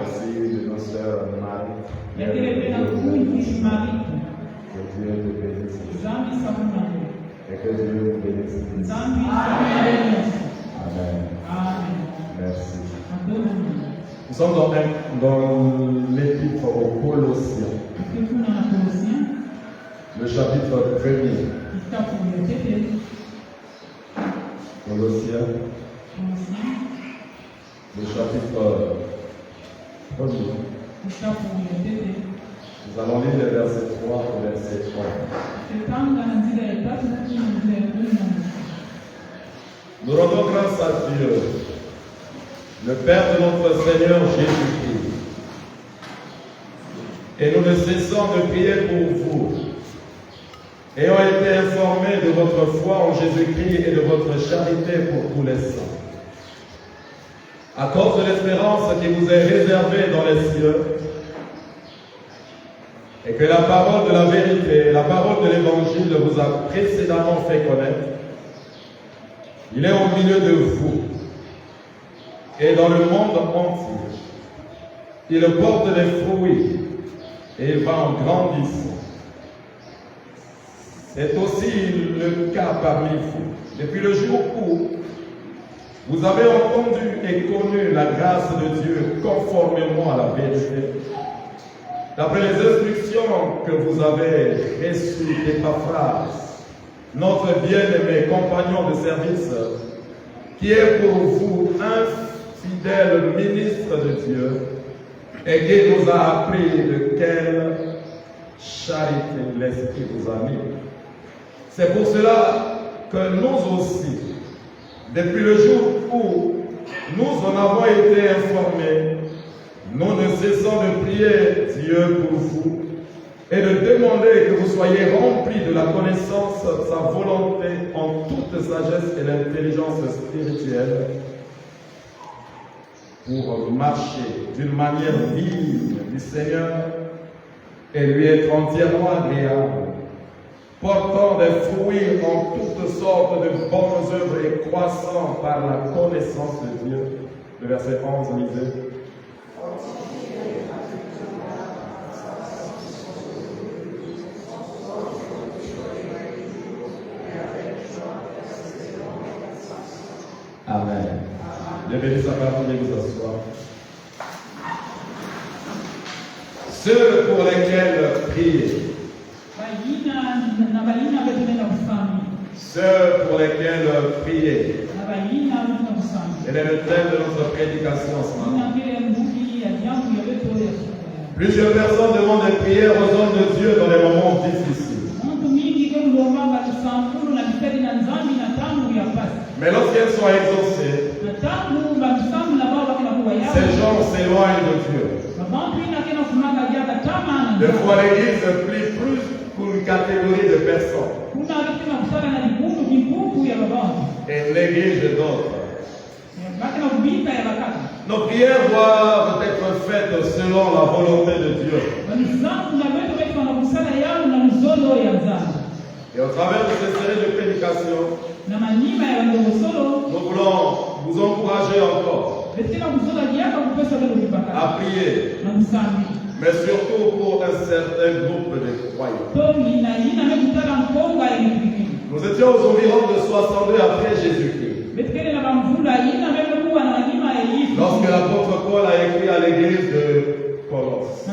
aussi de nos sœurs Marie. Que Dieu te bénisse. Et que Dieu vous bénisse. Amen. Merci. Nous sommes dans l'épître aux Colossiens. Le chapitre 1er. Colossiens. Le chapitre 1er. Nous allons lire les versets 3 au verset 3. Nous rendons grâce à Dieu, le Père de notre Seigneur Jésus-Christ. Et nous ne cessons de prier pour vous, ayant été informés de votre foi en Jésus-Christ et de votre charité pour tous les saints. À cause de l'espérance qui vous est réservée dans les cieux, et que la parole de la vérité, la parole de l'évangile vous a précédemment fait connaître, il est au milieu de vous et dans le monde entier. Il porte des fruits et va en grandissant. C'est aussi le cas parmi vous. Depuis le jour où vous avez entendu et connu la grâce de Dieu conformément à la vérité, d'après les instructions que vous avez reçues d'Épaphras, notre bien-aimé compagnon de service, qui est pour vous un fidèle ministre de Dieu et qui nous a appris de quelle charité l'Esprit vous a mis. C'est pour cela que nous aussi, depuis le jour où nous en avons été informés, nous ne cessons de prier Dieu pour vous et de demander que vous soyez remplis de la connaissance de sa volonté en toute sagesse et l'intelligence spirituelle pour marcher d'une manière digne du Seigneur et lui être entièrement agréable, portant des fruits en toutes sortes de bonnes œuvres et croissant par la connaissance de Dieu. Le verset 11, lisez. Amen. Dieu bénisse sa parole et vous asseoir. Ceux pour lesquels prier. Ceux pour lesquels prier. Quel est le thème de notre prédication ce matin? Plusieurs personnes demandent des prières aux hommes de Dieu dans les moments difficiles. Mais lorsqu'elles sont exaucées, ces gens s'éloignent de Dieu. Des fois, l'Église plie plus pour une catégorie de personnes et néglige d'autres. Nos prières doivent être faites selon la volonté de Dieu. Et au travers de cette série de prédications, nous voulons vous encourager encore à prier, mais surtout pour un certain groupe de croyants. Nous étions aux environs de 62 après Jésus-Christ. Lorsque l'apôtre Paul a écrit à l'église de Colosse.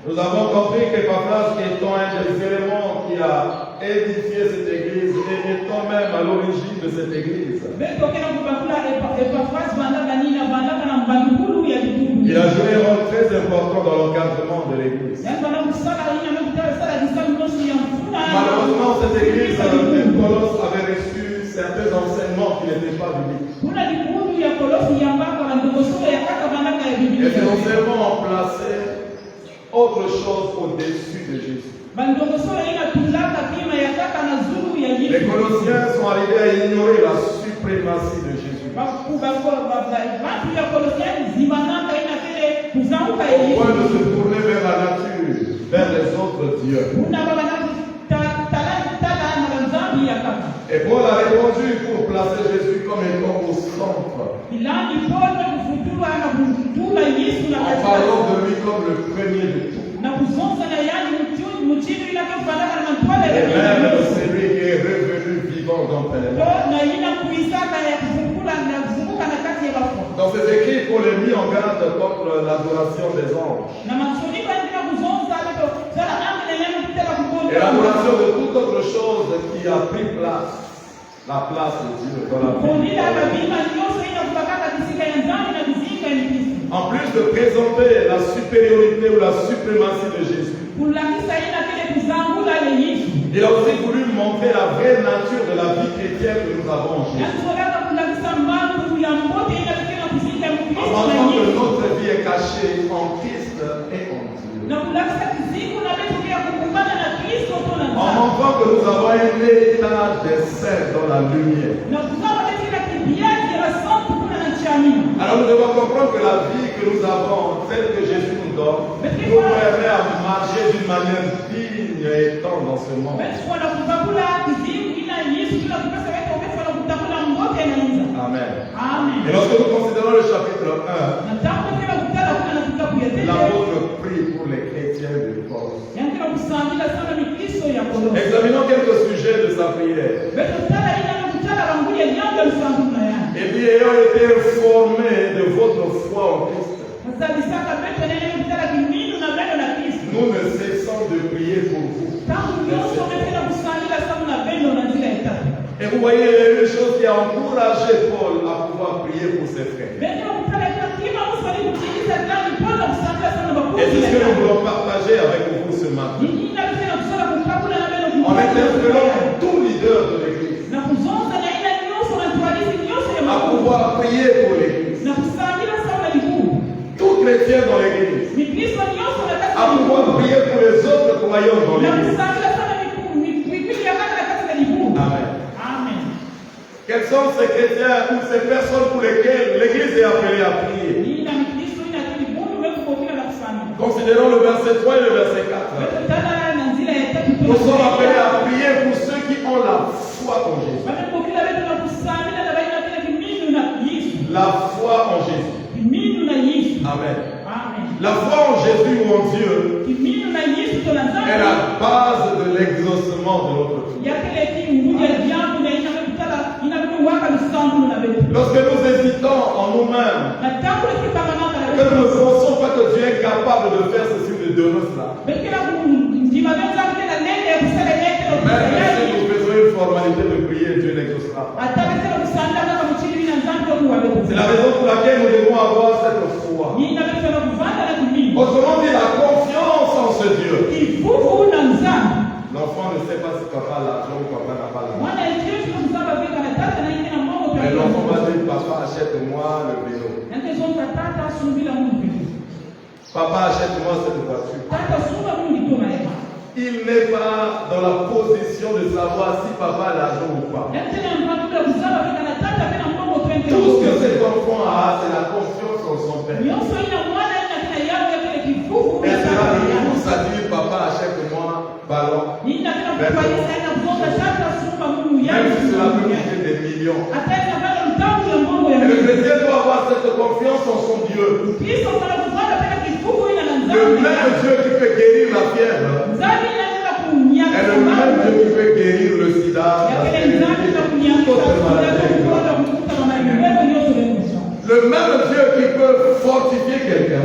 Nous avons compris qu'Épaphras, étant un des éléments qui a édifié cette église et étant même à l'origine de cette église, il a joué un rôle très important dans l'encadrement de l'église. Malheureusement, cette église de Colosse avait reçu certains enseignements qui n'étaient pas bibliques. Et ces enseignements ont placé autre chose au-dessus de Jésus. Les Colossiens sont arrivés à ignorer la suprématie de Jésus. Au point de se tourner vers la nature, vers les autres dieux. Et Paul a répondu pour placer Jésus comme étant au centre. En parlant de lui comme le premier de tout. Et même celui qui est revenu vivant d'entre les morts. Dans ses écrits, Paul est mis en garde contre l'adoration des anges. Et l'adoration de toute autre chose qui a pris place. La place de Dieu dans la vie. En plus de présenter la supériorité ou la suprématie de Jésus, il a aussi voulu montrer la vraie nature de la vie chrétienne que nous avons en Jésus. En montrant que notre vie est cachée en Christ et en Dieu. En montrant que nous avons un état des saints dans la lumière. Alors nous devons comprendre que la vie que nous avons, celle que Jésus nous donne, nous permet à marcher d'une manière digne et étendre dans ce monde. Amen. Et lorsque nous considérons le chapitre 1, l'apôtre prie pour les chrétiens de Corse. Examinons quelques sujets de sa prière. Et puis ayant été informés de votre foi en Christ, nous ne cessons de prier pour vous. Et vous voyez, il y a une chose qui a encouragé Paul à pouvoir prier pour ses frères. Et c'est ce que nous voulons partager avec vous ce matin. En interpellant tout leader de l'Église à pouvoir prier pour l'Église. Tout chrétien dans l'Église à pouvoir prier pour les autres croyants dans l'Église. Amen. Quels sont ces chrétiens ou ces personnes pour lesquelles l'Église est appelée à prier? Considérons le verset 3 et le verset 4. Nous sommes appelés à prier pour ceux qui ont la foi en Jésus. La foi en Jésus. Amen. La foi en Jésus ou en Dieu est la base de l'exaucement de notre vie. Lorsque nous hésitons en nous-mêmes, que nous ne pensons pas que Dieu est capable de faire ceci ou de donner cela, même si nous faisons une formalité de prier, Dieu n'exaucera pas. C'est la raison pour laquelle nous devons avoir cette foi. Autrement dit, la confiance en ce Dieu. L'enfant ne sait pas si papa a l'argent ou papa n'a pas l'argent. Mais l'enfant va dire, papa, achète-moi le vélo. Papa, achète-moi cette voiture. Il n'est pas dans la position de savoir si papa a l'argent ou pas. Tout ce que cet enfant a, c'est la confiance en son père. Et cela lui pousse à dire, papa, achète-moi ballon. Même si cela peut coûter des millions. Et le chrétien doit avoir cette confiance en son Dieu. Le même Dieu qui peut guérir la fièvre est le même Dieu qui peut guérir le sida, le même Dieu qui peut fortifier quelqu'un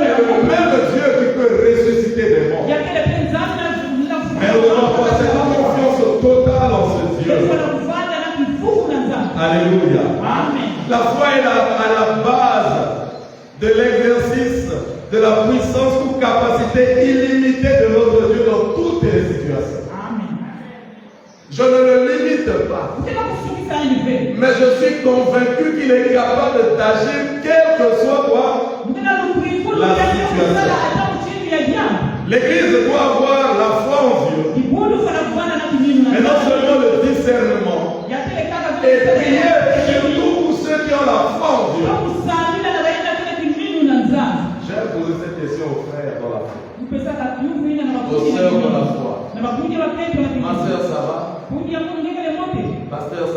est le même Dieu qui peut ressusciter des morts. Mais nous devons avoir cette confiance totale en ce Dieu. Alléluia. La foi est à la base de l'exercice de la puissance ou capacité illimitée de notre Dieu dans toutes les situations. Je ne le limite pas. Mais je suis convaincu qu'il est capable d'agir quelle que soit quoi la situation. L'Église doit avoir la foi en Dieu. Mais non seulement le discernement. Et prier surtout pour ceux qui ont la foi en Dieu. J'aime poser cette question aux frères dans la foi. Aux sœurs dans la foi. Ma sœur, ça va?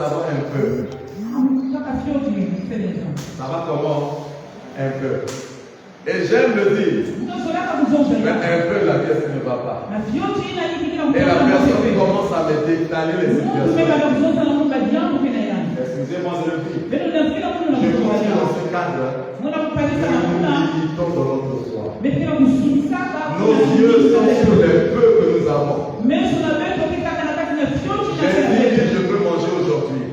ça va un peu. Ça va comment? Un peu. Et j'aime le dire. Mais un peu, la pièce ne va pas. Et la personne commence à me détailler les situations. Excusez-moi de le dire. Je continue dans ce cadre. Il tombe dans notre soir. Nos yeux sont sur les peu que nous avons. J'ai dit, je peux manger aujourd'hui.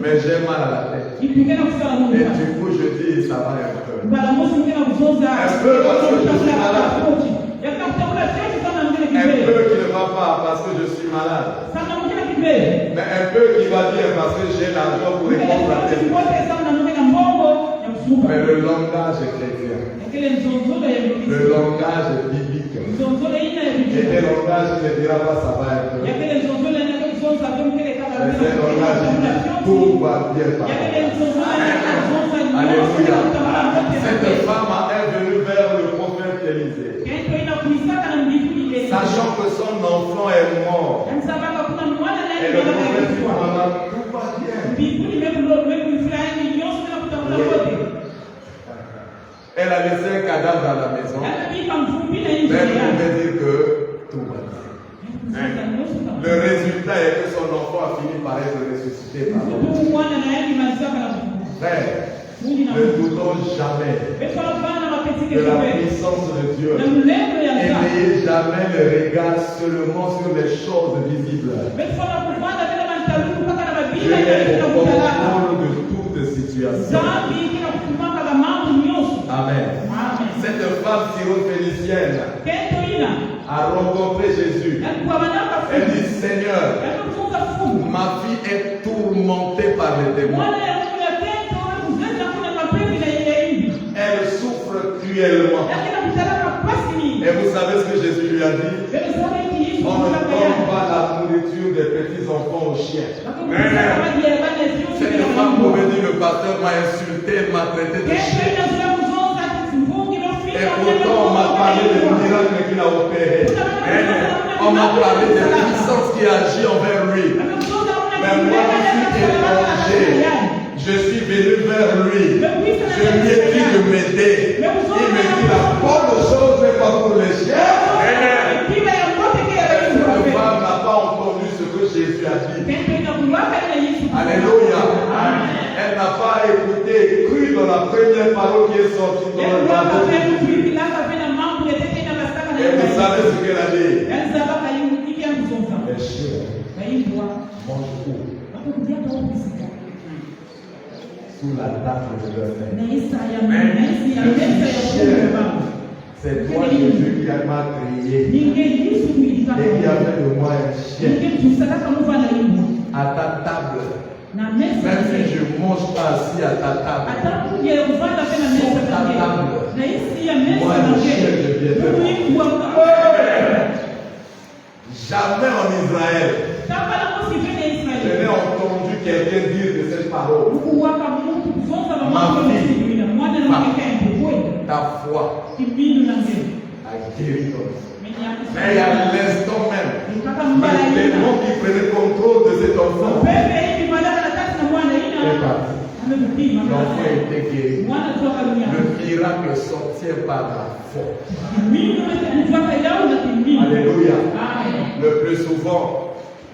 Mais j'ai mal à la tête. Et du coup, je dis, ça va un peu. Un peu parce que je suis malade. Un peu qui ne va pas parce que je suis malade. Mais un peu qui va bien parce que j'ai l'argent pour répondre à tes questions. Mais le langage est chrétien. Le langage est biblique. Et le langage ne dira pas ça va un peu. Mais c'est le langage dit tout va bien par Alléluia. Cette femme est venue vers le prophète Élisée, sachant que son enfant est mort. Et le prophète dit voilà, tout va bien. Elle a laissé un cadavre à la maison. Mais elle pouvait dire que tout va bien. Le résultat est que son enfant a fini par être ressuscité par l'homme. Frère, ne doutons jamais de la puissance de Dieu. Et n'ayez jamais le regard seulement sur les choses visibles. Dieu est au contrôle de toute situation. Amen. Cette femme syrophénicienne a rencontré Jésus. Elle dit, Seigneur, ma fille est tourmentée par les démons. Elle souffre cruellement. Et vous savez ce que Jésus lui a dit? On ne donne pas la nourriture des petits enfants aux chiens. Cette femme pouvait dire, le pasteur m'a insulté, m'a traité de chien. Et pourtant, on m'a parlé des miracles qu'il a opérés. On m'a parlé des puissances qui agit envers lui. Mais moi, je suis étranger. Je suis venu vers lui. Je lui ai dit de m'aider. Il me dit la bonne chose n'est pas pour les chiens. Cette femme n'a pas entendu ce que Jésus a dit. Alléluia. Elle n'a pas écouté, cru dans la première parole qui est sortie dans le Bible. Et vous savez ce qu'elle a dit? Les chiens mangent où? Sous la table de leur mère. C'est toi Jésus qui m'a créé et qui a fait de moi un chien. À ta table. Même si je ne mange pas assis à ta table, sur ta table, moi le chien je viens. Jamais en Israël, je n'ai entendu quelqu'un dire de cette parole. Ma fille, ta foi a guéri ton enfant. Mais à l'instant même, le démon qui prenait contrôle de cet enfant est parti. L'enfant était guéri. Le miracle sortait par la foi. Alléluia. Le plus souvent,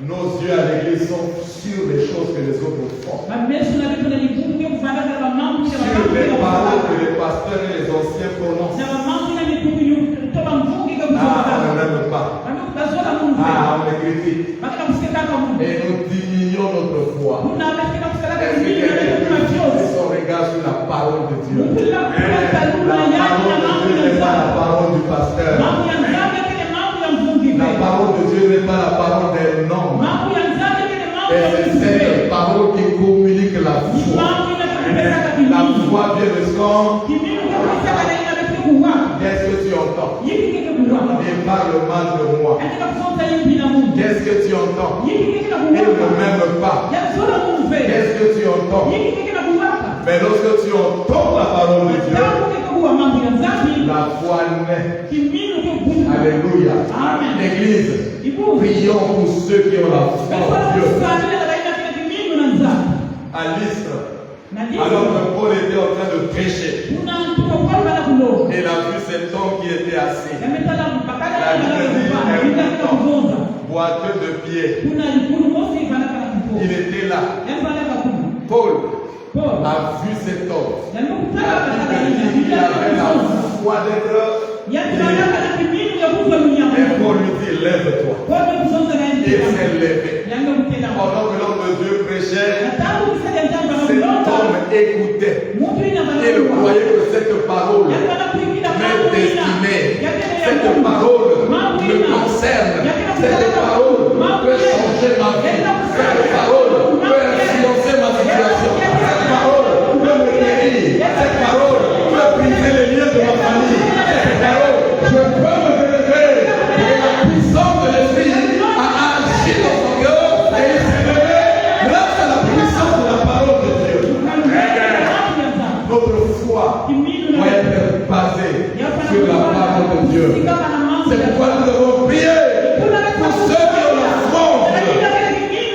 nos yeux à l'église sont sur les choses que les autres font. Sur les paroles que les pasteurs et les anciens prononcent. Ah, on ne l'aime pas. Ah, on les critique. Et nous diminuons notre foi. Est-ce que quelqu'un peut fixer son regard sur la parole de Dieu? La parole de Dieu n'est pas la parole du pasteur. La parole de Dieu n'est pas la parole d'un homme. Et c'est cette parole qui communique la foi. La foi vient de son. Qu'est-ce que tu entends? Il parle mal de moi. Qu'est-ce que tu entends? Il ne m'aime pas. Qu'est-ce que tu entends? Mais lorsque tu entends la parole de Dieu, la foi naît. Alléluia. L'église, prions pour ceux qui ont la foi en Dieu. à Lystre, alors que Paul était en train de prêcher. Et il a vu cet homme qui était assis. La Bible dit un homme boiteux de pieds. Il était là. Paul a vu cet homme. La Bible dit qu'il avait la foi d'être prié. Et Paul lui dit, lève-toi. Et il s'est levé. Pendant que l'homme de Dieu prêchait, cet homme écoutait. Et il croyait que cette parole m'est destinée. Cette parole me concerne. Cette parole peut changer ma vie. Cette parole peut influencer ma situation. Cette parole peut me guérir. Cette parole peut briser les liens de ma famille. Cette parole, je peux me relever. Et la puissance de l'esprit a agi dans son cœur. Et il s'est levé grâce à la puissance de la parole de Dieu. Notre foi doit être basée sur la parole de Dieu. C'est pourquoi nous devons prier pour ceux qui ont la foi en Dieu.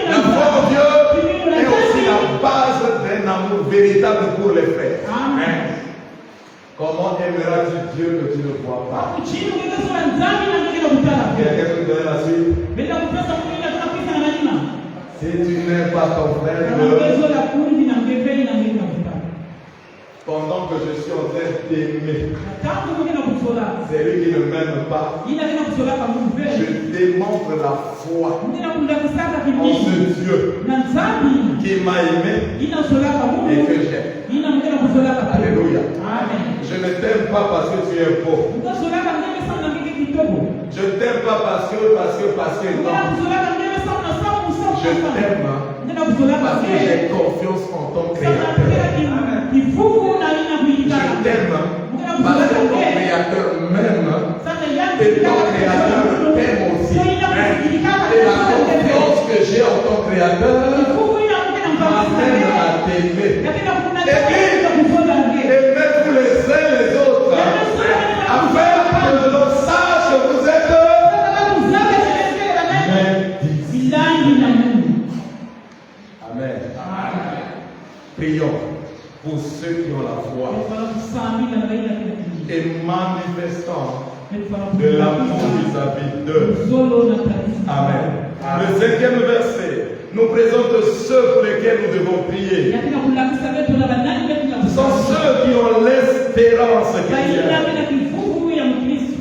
La foi en Dieu est aussi la base d'un amour véritable pour les frères. Amen. Comment aimeras-tu Dieu que tu ne vois pas? Quelqu'un peut donner la suite? Si tu n'aimes pas ton frère, pendant que je suis en train d'aimer, c'est lui qui ne m'aime pas. Je démontre la foi en ce Dieu qui m'a aimé et que j'aime. Alléluia. Je ne t'aime pas parce que tu es beau. Je ne t'aime pas parce que non. Je t'aime parce que j'ai confiance en ton Créateur. Je t'aime parce que ton Créateur m'aime et ton Créateur t'aime aussi. Et la confiance que j'ai en ton Créateur m'amène à t'aimer. Aimer tous les uns les autres, afin que l'on sache que vous êtes Amen. Prions pour ceux qui ont la foi et manifestant de l'amour vis-à-vis d'eux. Amen. Le 5e verset nous présente ceux pour lesquels nous devons prier. Ce sont ceux qui ont l'espérance chrétienne.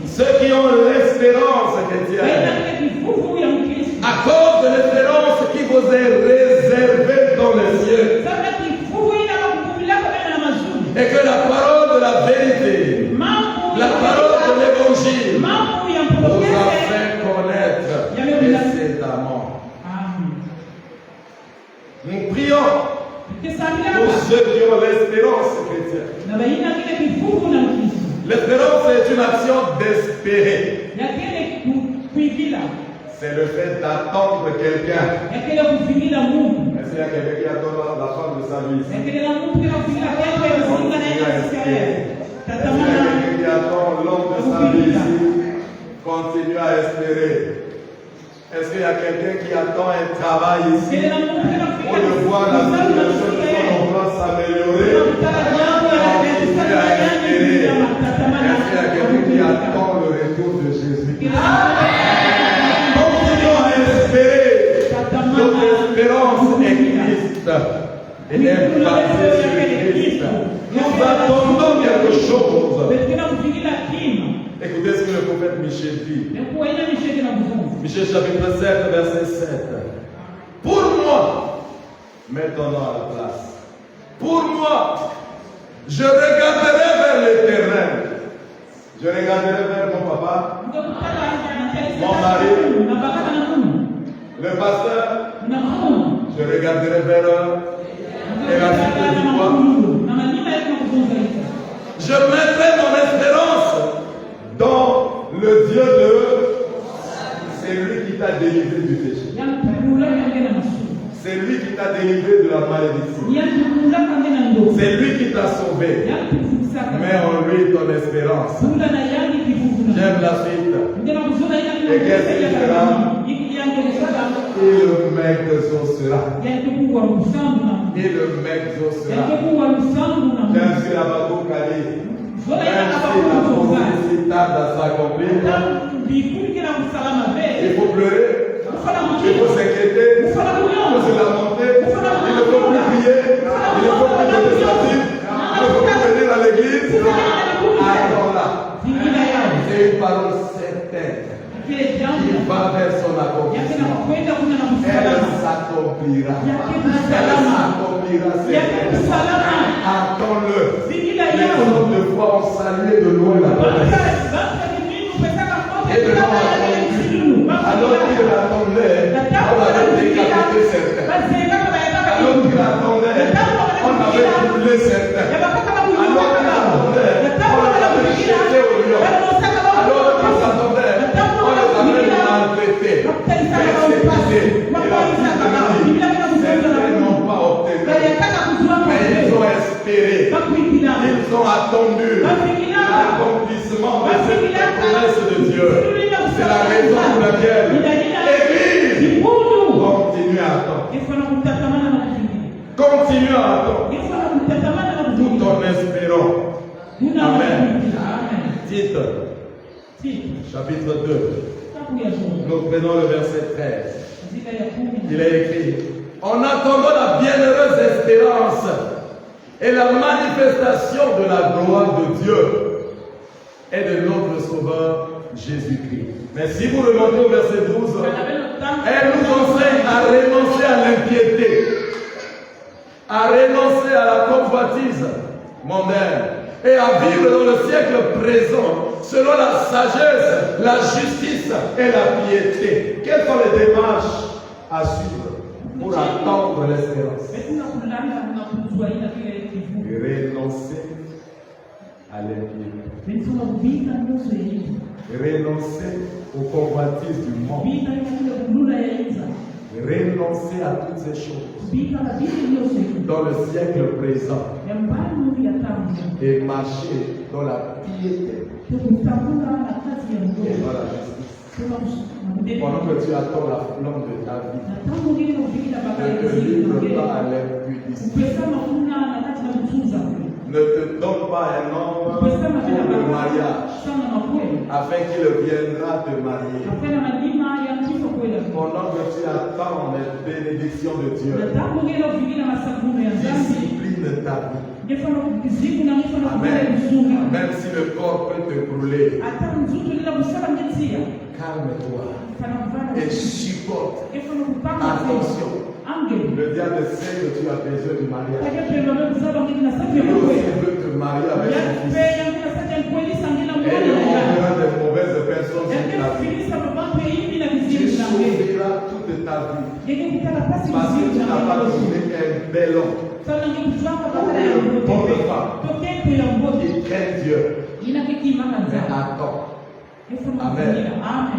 Ceux qui ont l'espérance chrétienne. À cause de l'espérance qui vous est réservée dans les cieux. Et que la parole de la vérité, la parole de l'évangile, vous a fait connaître précédemment. Nous prions pour ceux qui ont l'espérance chrétienne. L'espérance est une action d'espérer. C'est le fait d'attendre quelqu'un. Est-ce qu'il y a quelqu'un qui attend la femme de sa vie ici? Est-ce qu'il y a quelqu'un qui attend l'homme de sa vie ici? Continue à espérer. Est-ce qu'il y a quelqu'un qui attend un travail ici? Pour le voir la situation de son emploi s'améliorer. Continue à espérer. Est-ce qu'il y a quelqu'un qui attend le retour de Jésus? Notre espérance est Christ. Elle est basée sur Christ. Nous attendons quelque chose. Écoutez ce que le prophète Michel dit. Michel chapitre 7, verset 7. Pour moi, mettons-nous à la place. Pour moi, je regarderai vers l'éternel. Je regarderai vers mon papa, mon mari, le pasteur. Je regarderai vers eux. Et la suite dit quoi? Je mettrai mon espérance dans le Dieu de. C'est lui qui t'a délivré du péché. C'est lui qui t'a délivré de la malédiction. C'est lui qui t'a sauvé. Mets en lui ton espérance. J'aime la suite. Et qu'est-ce qu'il fera? Et le m'exaucera. Et le m'exaucera. Bien sûr, Abakouk a dit, même si la prophétie tarde à s'accomplir, il faut pleurer, il faut s'inquiéter, il faut se lamenter, il ne faut plus prier, il ne faut plus donner sa Bible, il ne faut plus venir à l'église. Alors là, c'est une parole certaine qui va vers son accomplissement. Elle s'accomplira. Elle s'accomplira. Attends-le. Les hommes de foi ont salué de loin la promesse. Et de l'homme attendu. Alors qu'il attendait, on avait décapité certains. Alors qu'il attendait, on avait brûlé certains. Alors qu'il attendait, on les avait jetés au lion. Alors qu'ils attendaient, on les avait maltraités, persécutés. Et la Bible dit, certains n'ont pas obtenu, mais ils ont espéré, ils ont attendu l'accomplissement de cette promesse de Dieu. C'est la raison pour laquelle l'Église continue à attendre. Continue à attendre. Tout en espérant. Amen. Titre. Chapitre 2. Nous prenons le verset 13. Il est écrit: en attendant la bienheureuse espérance et la manifestation de la gloire de Dieu et de notre Sauveur Jésus-Christ. Mais si vous remontez au verset 12, elle nous enseigne à renoncer à l'impiété, à renoncer à la convoitise mondaine et à vivre dans le siècle présent selon la sagesse, la justice et la piété. Quelles sont les démarches à suivre pour attendre l'espérance? Renoncer à l'impiété. Renoncer aux convoitises du monde. Renoncer à toutes ces choses dans le siècle présent et marcher dans la piété et dans la justice. Pendant que tu attends la flamme de ta vie, ne te livre pas à l'impudicité. Ne te donne pas un homme pour le mariage, afin qu'il viendra te marier. Pendant que tu attends les bénédictions de Dieu, discipline ta vie. Amen. Même si le corps peut te brûler, calme-toi et supporte. Attention. Le diable sait que tu as besoin du mariage. Il veut te marier avec son fils. Et il enverra des mauvaises personnes sur ta vie. Tu souffriras toute ta vie. Parce que tu n'as pas trouvé un bel homme. Une bonne femme qui craint Dieu. Mais attends. Amen.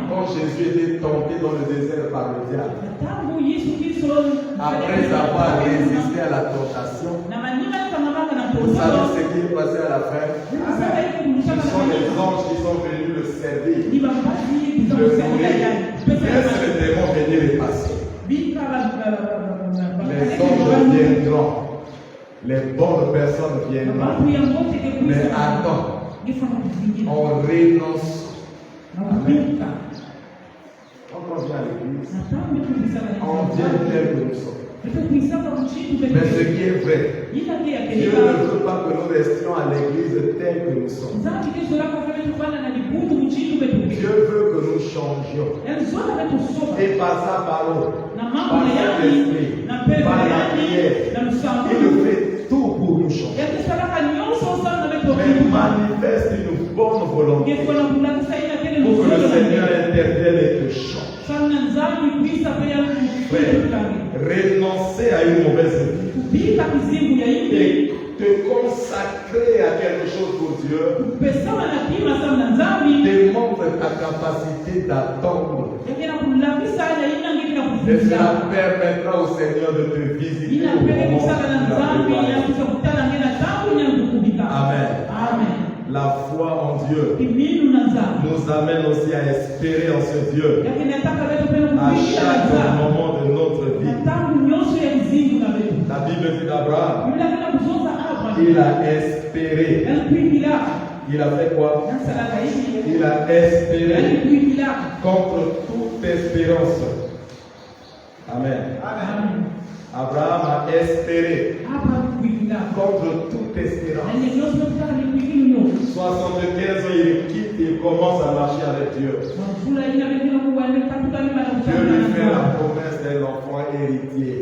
Quand Jésus était tenté dans le désert par le diable, après avoir résisté à la tentation, vous savez ce qui est passé à la fin? Ce sont les anges qui sont venus le servir, le nourrir. Laisse les démons venir les passer. Les anges viendront, les bonnes personnes viendront. Mais attends, on renonce. Amen. Quand on vient à l'église, on vient tel que nous sommes. Mais ce qui est vrai, Dieu ne veut pas que nous restions à l'église tel que nous sommes. Dieu veut que nous changions. Et par sa parole, par l'esprit, par la prière, il fait tout pour nous changer. Mais manifeste une bonne volonté pour que le Seigneur intervienne et te change. Renoncer à une mauvaise vie et te consacrer à quelque chose pour Dieu démontre ta capacité d'attendre. Et cela permettra au Seigneur de te visiter au moment de la Amen. La foi en Dieu nous amène aussi à espérer en ce Dieu à chaque moment de Il a fait quoi? Il a espéré contre toute espérance. Amen. Abraham a espéré contre toute espérance. 75 ans, il quitte et commence à marcher avec Dieu. Dieu lui fait la promesse d'un enfant héritier.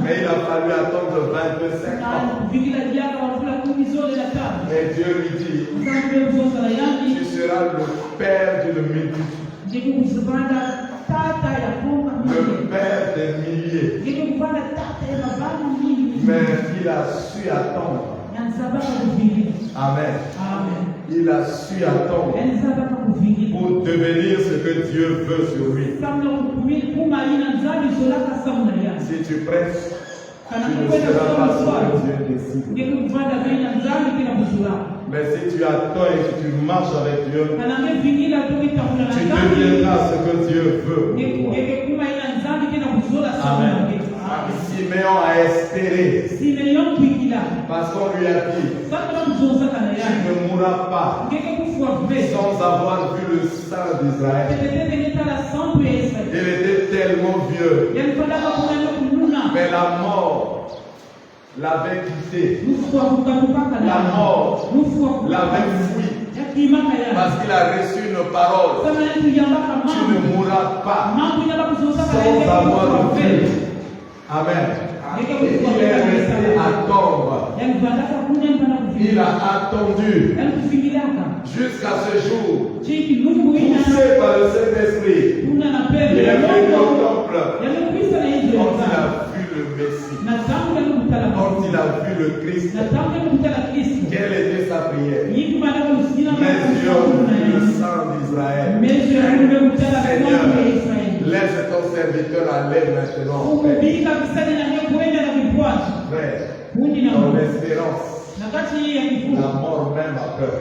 Mais il a fallu attendre 25 ans. Mais Dieu lui dit, tu seras le père d'une multitude. Le père des milliers. Mais il a su attendre. Amen. Il a su attendre pour devenir ce que Dieu veut sur lui. Si tu prêches, tu ne seras pas ce que Dieu décide. Mais si tu attends et que tu marches avec Dieu, tu deviendras ce que Dieu veut pour toi. Amen. Siméon a espéré parce qu'on lui a dit, tu ne mourras pas sans avoir vu le sang d'Israël. Il était tellement vieux, mais la mort l'avait quitté. La mort l'avait fui parce qu'il a reçu une parole. Tu ne mourras pas sans avoir vu. Amen. Et il est resté attendre. Il a attendu jusqu'à ce jour, poussé par le Saint-Esprit. Il est venu au temple quand il a vu le Messie, quand il a vu le Christ. Quelle était sa prière? Mes yeux ont vu le sang d'Israël. Seigneur, laisse ton serviteur aller maintenant. Frère, dans l'espérance, la mort même a peur.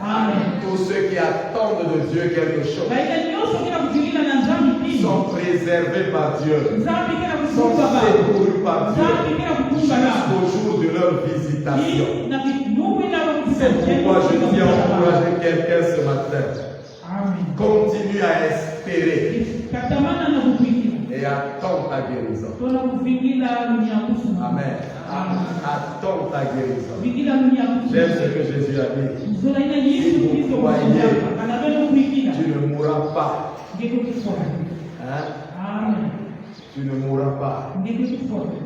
Amen. Tous ceux qui attendent de Dieu quelque chose sont préservés par Dieu, sont secourus par Dieu jusqu'au jour de leur visitation. C'est pourquoi je tiens à encourager quelqu'un ce matin. Continue à espérer et attends ta guérison. Amen. Attends ta guérison. J'aime ce que Jésus a dit. Si vous croyez, tu ne mourras pas. Hein? Tu ne mourras pas.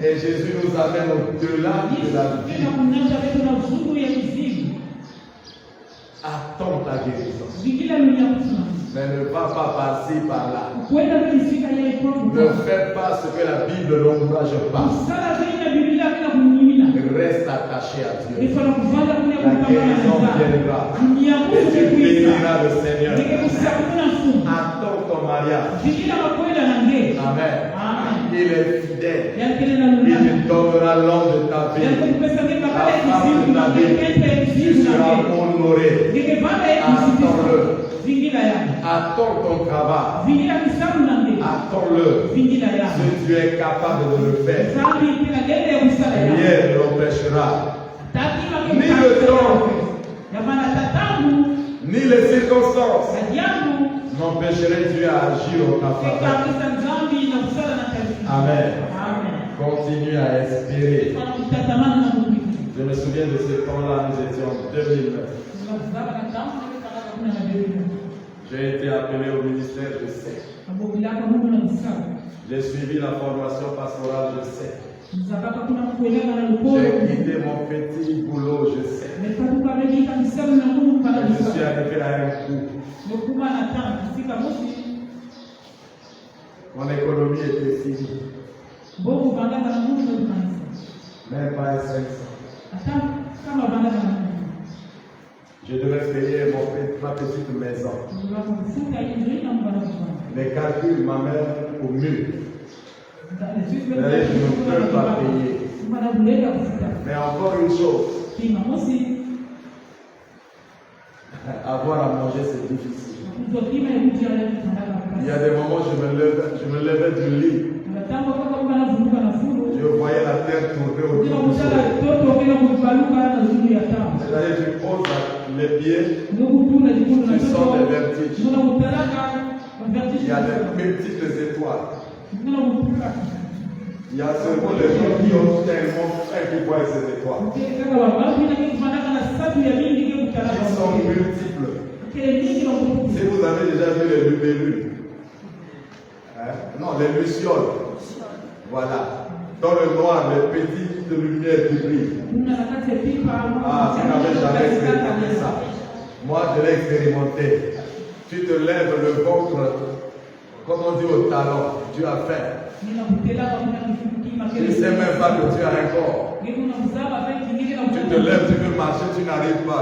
Et Jésus nous amène au-delà de la vie. Attends ta guérison. Mais ne va pas passer par là. Ne fais pas ce que la Bible n'encourage pas. Reste attaché à Dieu. La guérison viendra. Et tu béniras le Seigneur. Attends ton mariage. Amen. Il est fidèle. Il te donnera l'homme de ta vie. La femme de ta vie. Tu seras honoré. Attends-le. Attends ton travail. Attends-le. Si tu es capable de le faire, rien ne l'empêchera. Ni le temps, ni les circonstances n'empêcheraient Dieu à agir en ta faveur. Amen. Continue à espérer. Je me souviens de ce temps-là, nous étions en 2009. J'ai été appelé au ministère de SEC. J'ai suivi la formation pastorale de SEC. J'ai quitté mon petit boulot, je sais. Je suis arrivé à un coup. Mon économie était finie. Même pas 500. Je devais payer ma petite maison. Les calculs m'amènent au mur. Je ne peux pas payer. Mais encore une chose, avoir à manger c'est difficile. Il y a des moments où je me levais du lit. Je voyais la terre tourner autour du soleil. C'est-à-dire tu poses les pieds, tu sors des vertiges. Il y a des multiples étoiles. Il y a seulement les gens qui ont tellement faim qui voient ces étoiles. Ils sont multiples. Si vous avez déjà vu les libellules, non, les lucioles, voilà. Dans le noir, les petites lumières qui brillent. Ah, vous n'avez jamais expérimenté ça. Moi, je l'ai expérimenté. Tu te lèves le ventre, comme on dit au talon, tu as faim. Tu ne sais même pas que tu as un corps. Tu te lèves, tu veux marcher, tu n'arrives pas.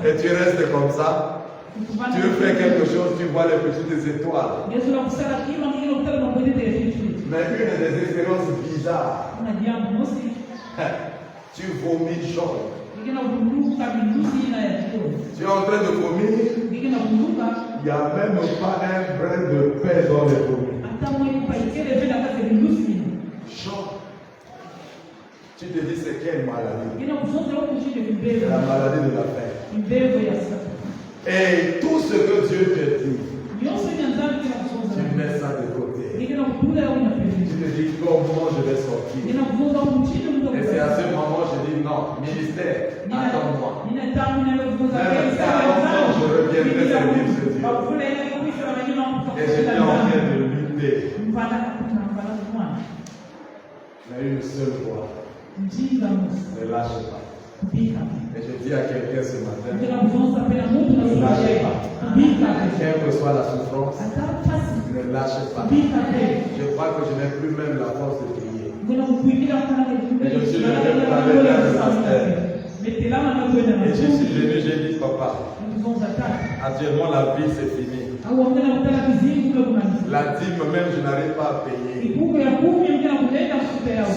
Et tu restes comme ça. Tu veux faire quelque chose, tu vois les petites étoiles. Mais une des expériences bizarres, tu vomis jaune. Tu es en train de vomir, il n'y a même pas un brin de paix dans les vomis. Jaune. Tu te dis c'est quelle maladie? C'est la maladie de la faim. Et tout ce que Dieu te dit, tu mets ça de côté. Tu te dis comment je vais sortir. Et c'est à ce moment que je dis non, ministère, attends-moi. Même à 40 ans, je reviendrai servir ce Dieu. Et j'étais en train de lutter. Mais une seule voix. Ne lâche pas. Et je dis à quelqu'un ce matin, ne lâchez pas. Quelle que soit la souffrance, ne lâchez pas. Je crois que je n'ai plus même la force de prier. Et je suis venu pour aller vers le pasteur. Et je suis venu, j'ai dit, papa, actuellement la vie c'est fini. La dîme même, je n'arrive pas à payer.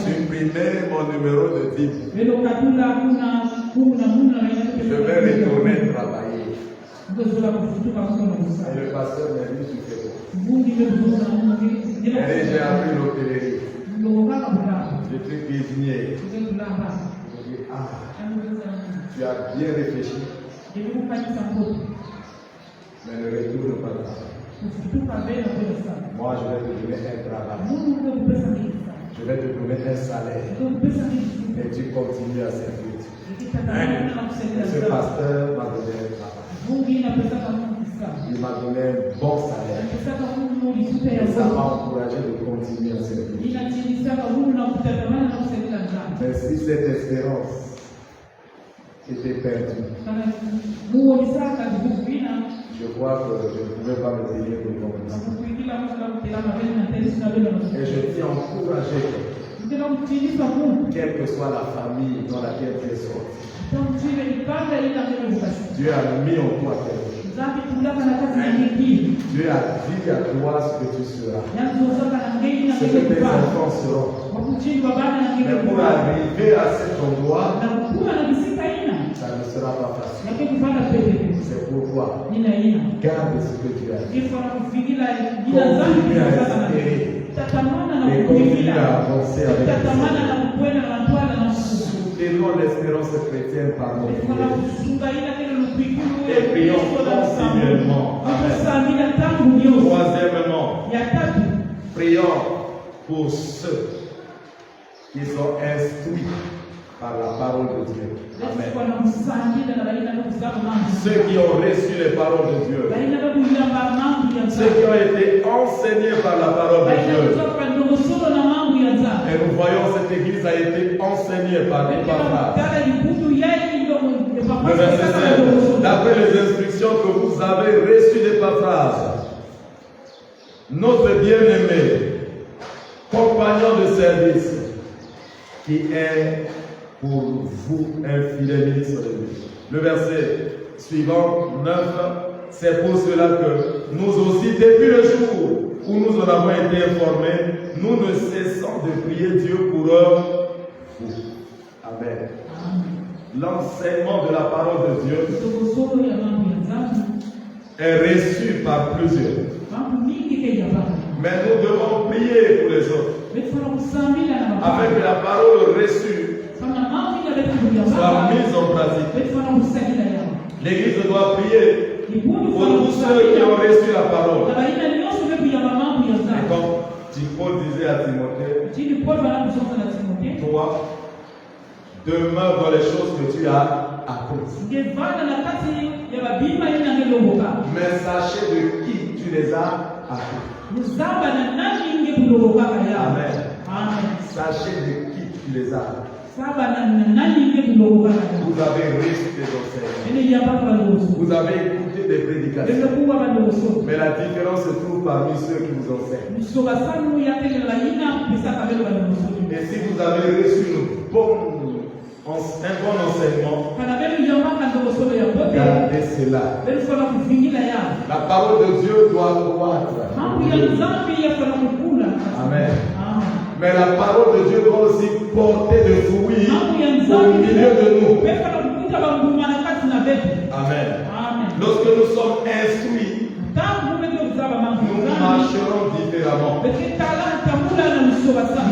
Supprimez mon numéro de dîme. Je vais retourner travailler. Et le pasteur m'a dit, tu fais quoi? Et j'ai appris l'hôtellerie. Je suis cuisinier. Je dis, ah, tu as bien réfléchi. Mais ne retourne pas là. Moi, je vais te donner un travail. Je vais te donner un salaire. Et tu continues à servir. Et ce pasteur m'a donné un travail. Il m'a donné un bon salaire. Et ça m'a encouragé de continuer à servir. Mais si cette espérance était perdue, je crois que je ne pouvais pas me tenir devant vous. Et je t'ai encouragé, quelle que soit la famille dans laquelle tu es sorti, Dieu a mis en toi quelque chose. Dieu a dit à toi ce que tu seras, ce que tes enfants seront. Mais pour arriver à cet endroit, ça ne sera pas facile. C'est pourquoi garde ce que tu as dit. Continue à espérer. Et continue à avancer avec toi. Soutenons l'espérance chrétienne par notre prière. Et prions continuellement. Amen. Troisièmement, prions pour ceux qui sont instruits par la parole de Dieu. Amen. Ceux qui ont reçu les paroles de Dieu. Ceux qui ont été enseignés par la parole de Dieu. Et nous voyons cette église a été enseignée par des papas. Le verset 7. D'après les instructions que vous avez reçues des papas, notre bien-aimé, compagnon de service, qui est pour vous un fidèle ministre de Dieu. Le verset suivant, 9, c'est pour cela que nous aussi, depuis le jour où nous en avons été informés, nous ne cessons de prier Dieu pour eux. Amen. L'enseignement de la parole de Dieu est reçu par plusieurs. Mais nous devons prier prier pour les autres. Afin que la parole reçue soit mise en pratique. L'Église doit prier pour tous ceux qui ont reçu la parole. Et comme Paul disait à Timothée, toi, demeure dans les choses que tu as apprises. Mais sachez de qui tu les as apprises. Amen. Sachez de qui tu les as apprises. Vous avez reçu des enseignements. Vous avez écouté des prédications. Mais la différence se trouve parmi ceux qui vous enseignent. Et si vous avez reçu un bon enseignement, gardez cela. La parole de Dieu doit croître. Amen. Mais la parole de Dieu doit aussi porter de fruits au milieu de nous. Amen. Lorsque nous sommes instruits, nous marcherons différemment.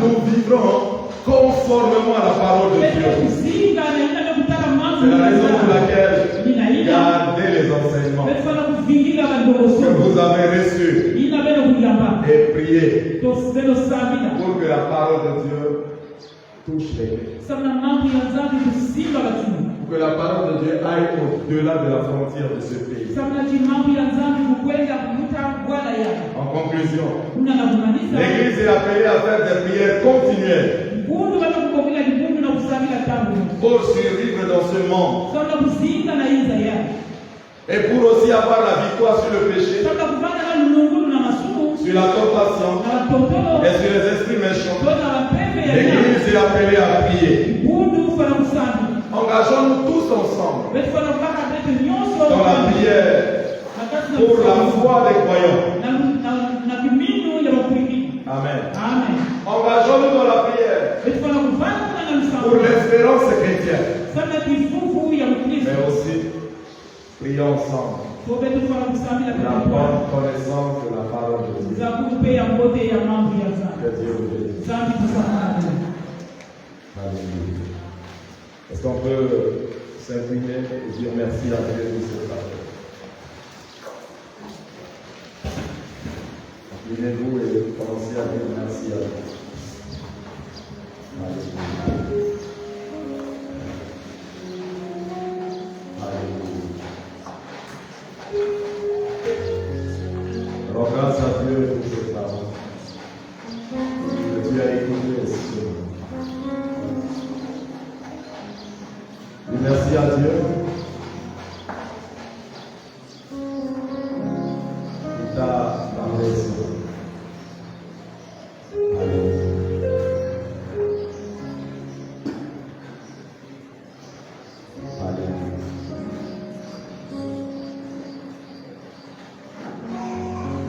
Nous vivrons conformément à la parole de Dieu. C'est la raison pour laquelle gardez les enseignements que vous avez reçus et priez pour que la parole de Dieu touche les cœurs. Pour que la parole de Dieu aille au-delà de la frontière de ce pays. En conclusion, l'Église est appelée à faire des prières continuelles pour survivre dans ce monde et pour aussi avoir la victoire sur le péché, sur la tentation et sur les esprits méchants. L'Église est appelée à prier. Engageons-nous tous ensemble dans la prière pour la foi des croyants. Amen. Engageons-nous dans la prière pour l'espérance chrétienne. Mais aussi, prions ensemble pour la bonne connaissance de la parole de Dieu. Que Dieu vous bénisse. Alléluia. Est-ce qu'on peut s'incliner et dire merci à Dieu de ce parole? Inclinez-vous et commencez à dire merci à Dieu. Alléluia. Alors grâce à Dieu pour cette parole que tu as écouté aussi. Et merci à Dieu qui t'a parlé sur.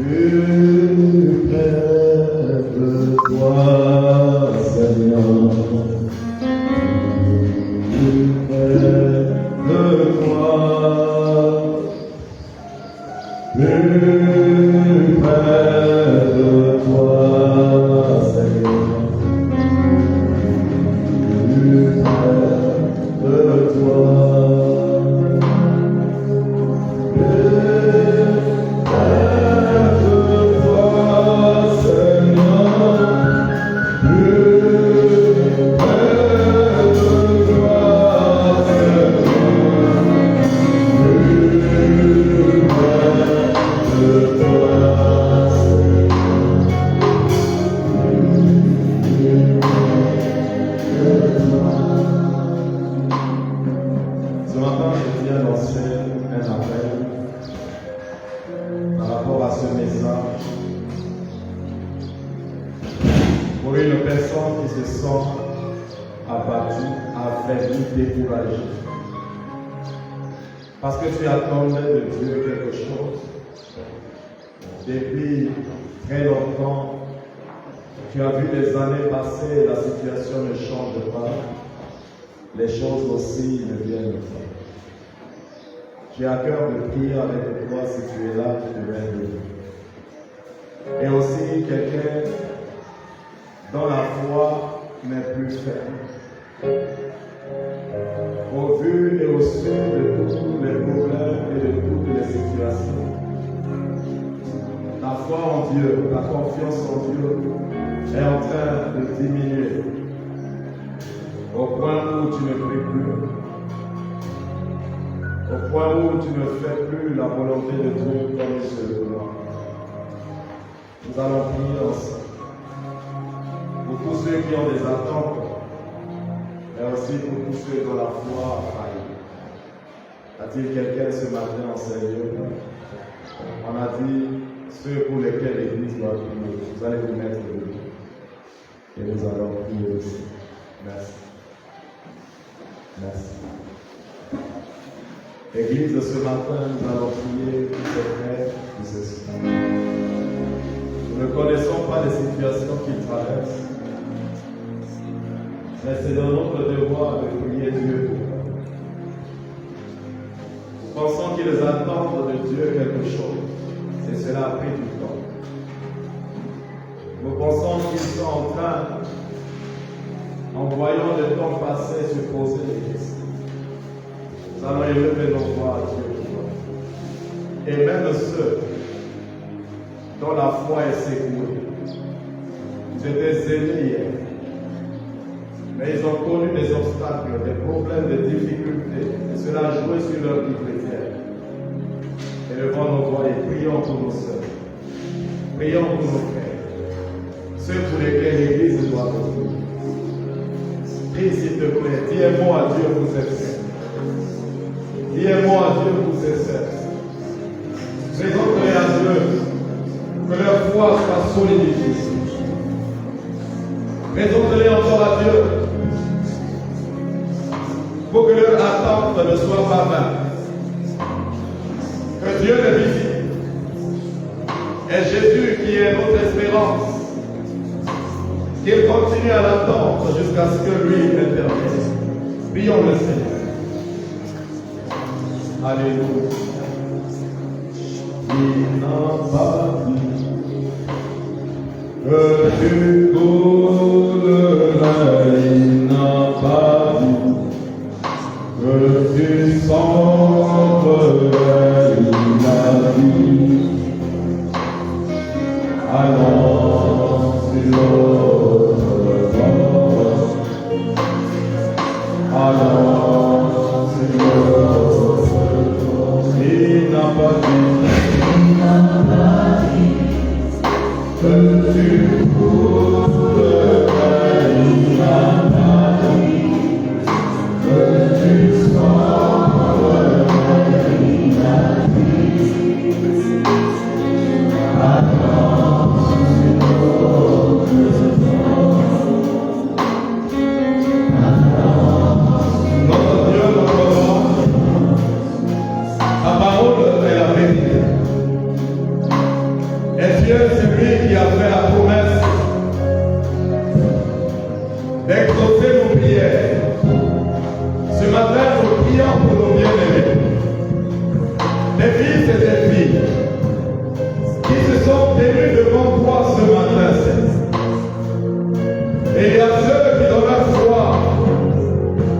Plus près de toi, Seigneur, plus près de toi, plus près de toi, Seigneur, plus près de toi. Parce que tu attendais de Dieu quelque chose. Depuis très longtemps, tu as vu les années passer et la situation ne change pas. Les choses aussi ne viennent pas. Tu as cœur de prier avec toi si tu es là, tu devrais dire. Et aussi quelqu'un dont la foi n'est plus ferme. Au vu et au su de tous les problèmes et de toutes les situations, ta foi en Dieu, ta confiance en Dieu est en train de diminuer au point où tu ne pries plus, au point où tu ne fais plus la volonté de Dieu comme il se doit. Nous allons prier ensemble. Pour tous ceux qui ont des attentes, mais aussi pour tous ceux dont la foi a failli. A-t-il quelqu'un ce matin en Seigneur? On a dit ceux pour lesquels l'Église doit prier. Vous allez vous mettre debout. Et nous allons prier aussi. Merci. Merci. Église, ce matin, nous allons prier pour ces frères, pour ces sœurs. Nous ne connaissons pas les situations qu'ils traversent, mais c'est dans notre devoir de prier Dieu pour eux. Nous pensons qu'ils attendent de Dieu quelque chose, et cela a pris du temps. Nous pensons qu'ils sont en train, en voyant le temps passer, se poser des questions. Nous allons élever nos voix à Dieu pour eux. Et même ceux dont la foi est sécurée. Ils étaient zélés hier. Mais ils ont connu des obstacles, des problèmes, des difficultés. Et cela a joué sur leur vie chrétienne. Élevons nos voix et prions pour nos sœurs. Prions pour nos frères. Ceux pour lesquels l'Église doit prier. Prie s'il te plaît. Dis un mot à Dieu pour ces frères. Dis un mot à Dieu pour ces sœurs. Présente-les à Dieu. Que leur foi soit solidifiée. Présente-les encore à Dieu pour que leur attente ne soit pas vaine. Que Dieu les visite. Et Jésus qui est notre espérance, qu'il continue à l'attendre jusqu'à ce que lui intervienne. Prions le Seigneur. Alléluia. Il n'a pas dit que tu coulerais, il n'a pas dit que tu semblerais, il a dit allons sur l'autre bord, allons sur l'autre bord, il n'a pas dit. Que tu coulerais, il n'a pas dit. Que tu semblerais, il a dit. Attends sur l'autre bord. Notre Dieu, notre roi, sa parole est la vérité. Et Dieu, c'est lui qui a fait la promesse d'exaucer nos prières. Ce matin, nous prions pour nos bien-aimés, des fils et des filles qui se sont tenus devant toi ce matin, Seigneur. Et il y a ceux qui, dans leur foi,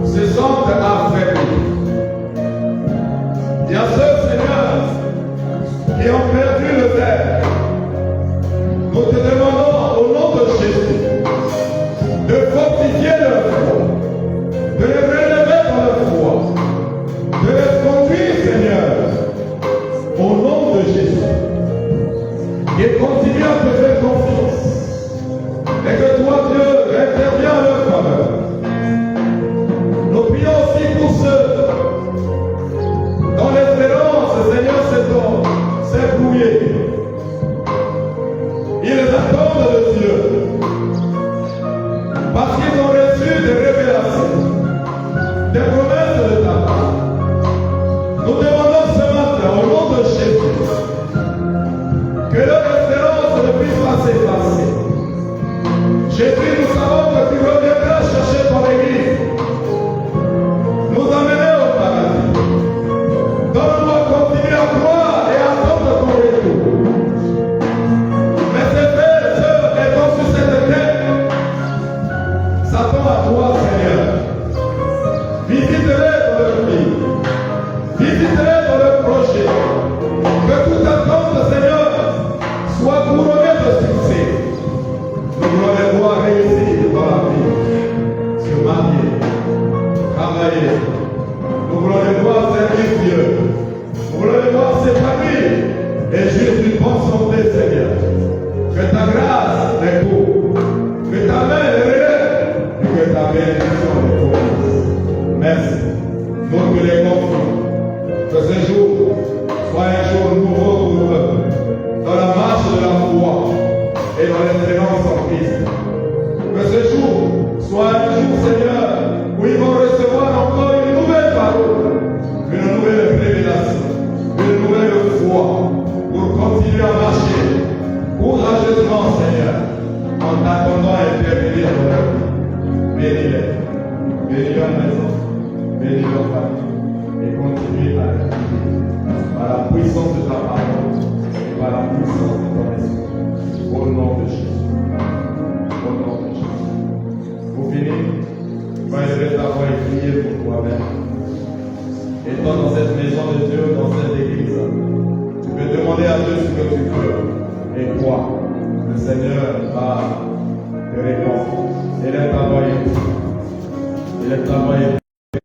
se sentent affaiblis. Il y a ceux, Seigneur, qui ont perdu le verre. Nous te demandons au nom de Jésus de fortifier leur foi, de les relever dans leur foi, de les conduire, Seigneur, au nom de Jésus. Qu'ils continuent à te faire confiance et que toi, Dieu, interviens en leur faveur. Nous prions aussi pour ceux dont l'espérance, Seigneur, s'est brouillée. Ils attendent de Dieu parce qu'ils ont reçu des révélations, des promesses de ta part. Nous demandons ce matin, au nom de Jésus, que leur espérance ne puisse pas s'effacer. s'épanouir et juste une bonne santé, Seigneur. Que ta grâce les couvre, que ta main les relève et que ta bénédiction les couvre. Merci. Nous te les confions. Que ce jour soit un jour nouveau pour eux, dans la marche de la foi et dans l'espérance en Christ. Que ce jour soit un jour, Seigneur, où ils vont recevoir encore une nouvelle parole, une nouvelle révélation, une nouvelle foi pour continuer à marcher courageusement, Seigneur, en t'attendant à intervenir dans leur vie. Bénis-les, bénis leur maison, bénis leur famille, et continue à les guider par la puissance de ta parole et par la puissance de ton esprit. Au nom de Jésus. Au nom de Jésus. Pour finir, malgré t'avoir prié pour toi-même, étant dans cette maison de Dieu, dans cette église, tu peux demander à Dieu ce que tu veux et croire. Le Seigneur va te répondre. Il est travaillé. Il est travaillé.